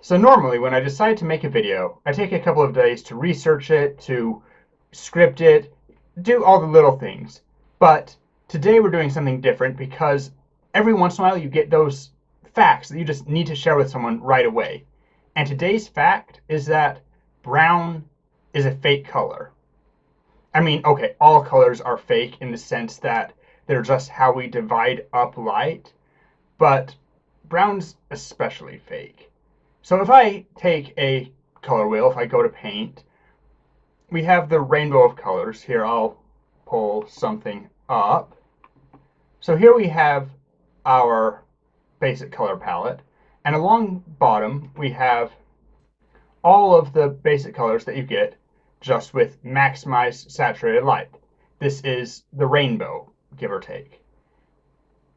So normally when I decide to make a video, I take a couple of days to research it, to script it, do all the little things. But today we're doing something different because every once in a while you get those facts that you just need to share with someone right away. And today's fact is that brown is a fake color. I mean, okay, all colors are fake in the sense that they're just how we divide up light, but brown's especially fake. So if I take a color wheel, if I go to paint, we have the rainbow of colors. Here, I'll pull something up. So here we have our basic color palette. And along bottom, we have all of the basic colors that you get just with maximized saturated light. This is the rainbow, give or take.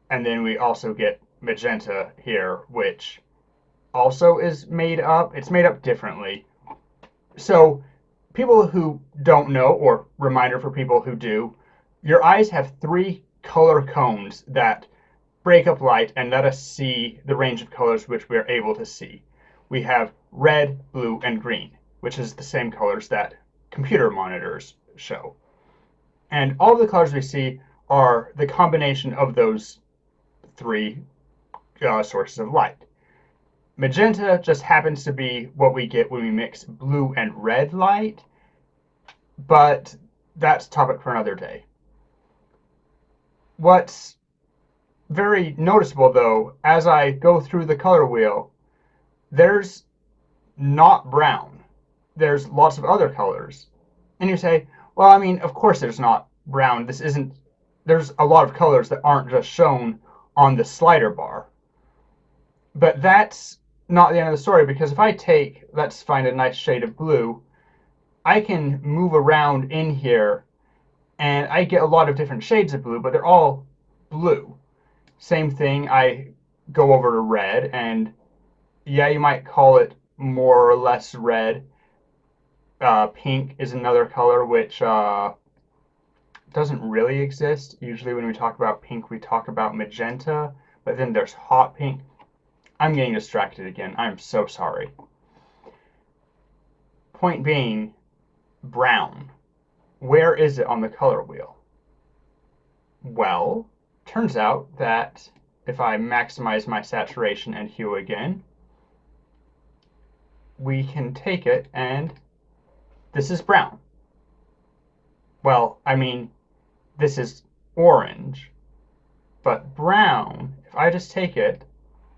And then we also get magenta here, which also is made up. It's made up differently. So people who don't know, or reminder for people who do, your eyes have three color cones that break up light and let us see the range of colors which we are able to see. We have red, blue, and green, which is the same colors that computer monitors show. And all of the colors we see are the combination of those three sources of light. Magenta just happens to be what we get when we mix blue and red light, but that's a topic for another day. What's very noticeable, though, as I go through the color wheel, there's not brown. There's lots of other colors. And you say, well, I mean, of course there's not brown. This isn't, there's a lot of colors that aren't just shown on the slider bar. But that's not the end of the story, because if I take, let's find a nice shade of blue, I can move around in here and I get a lot of different shades of blue, but they're all blue. Same thing, I go over to red, and yeah, you might call it more or less red. Pink is another color which doesn't really exist. Usually when we talk about pink, we talk about magenta, but then there's hot pink. I'm getting distracted again. I'm so sorry. Point being, brown. Where is it on the color wheel? Well, turns out that if I maximize my saturation and hue again, we can take it and this is brown. Well, I mean, this is orange, but brown, if I just take it,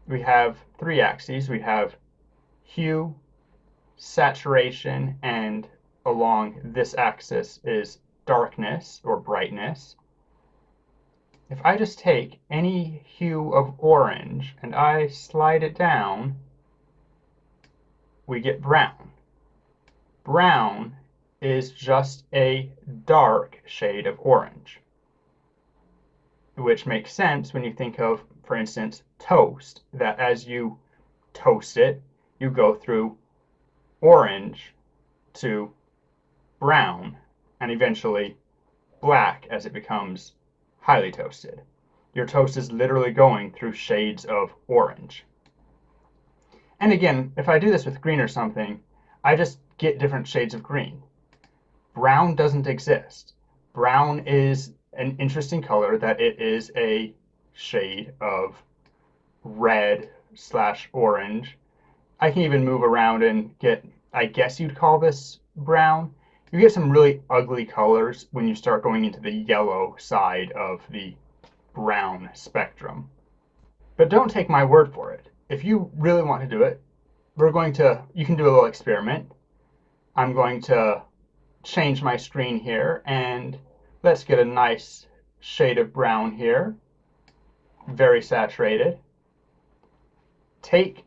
we have three axes. We have hue, saturation, and along this axis is darkness or brightness. If I just take any hue of orange and I slide it down, we get brown. Brown is just a dark shade of orange, which makes sense when you think of, for instance, toast, that as you toast it, you go through orange to brown and eventually black as it becomes highly toasted. Your toast is literally going through shades of orange. And again, if I do this with green or something, I just get different shades of green. Brown doesn't exist. Brown is an interesting color that it is a shade of red slash orange. I can even move around and get, I guess you'd call this brown. You get some really ugly colors when you start going into the yellow side of the brown spectrum. But don't take my word for it. If you really want to do it, you can do a little experiment. I'm going to change my screen here and let's get a nice shade of brown here. Very saturated. Take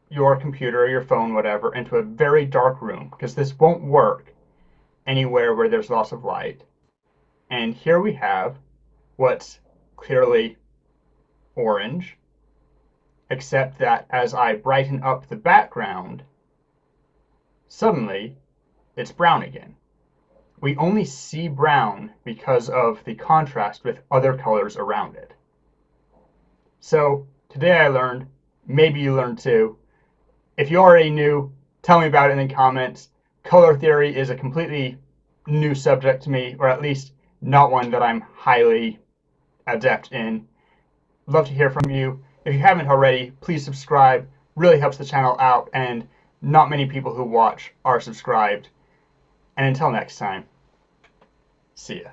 your computer or your phone, whatever, into a very dark room, because this won't work anywhere where there's lots of light. And here we have what's clearly orange, except that as I brighten up the background, suddenly it's brown again. We only see brown because of the contrast with other colors around it. So today I learned, maybe you learned too, If you already knew, tell me about it in the comments. Color theory is a completely new subject to me, or at least not one that I'm highly adept in. Love to hear from you. If you haven't already, please subscribe. Really helps the channel out, and not many people who watch are subscribed. And until next time, see ya.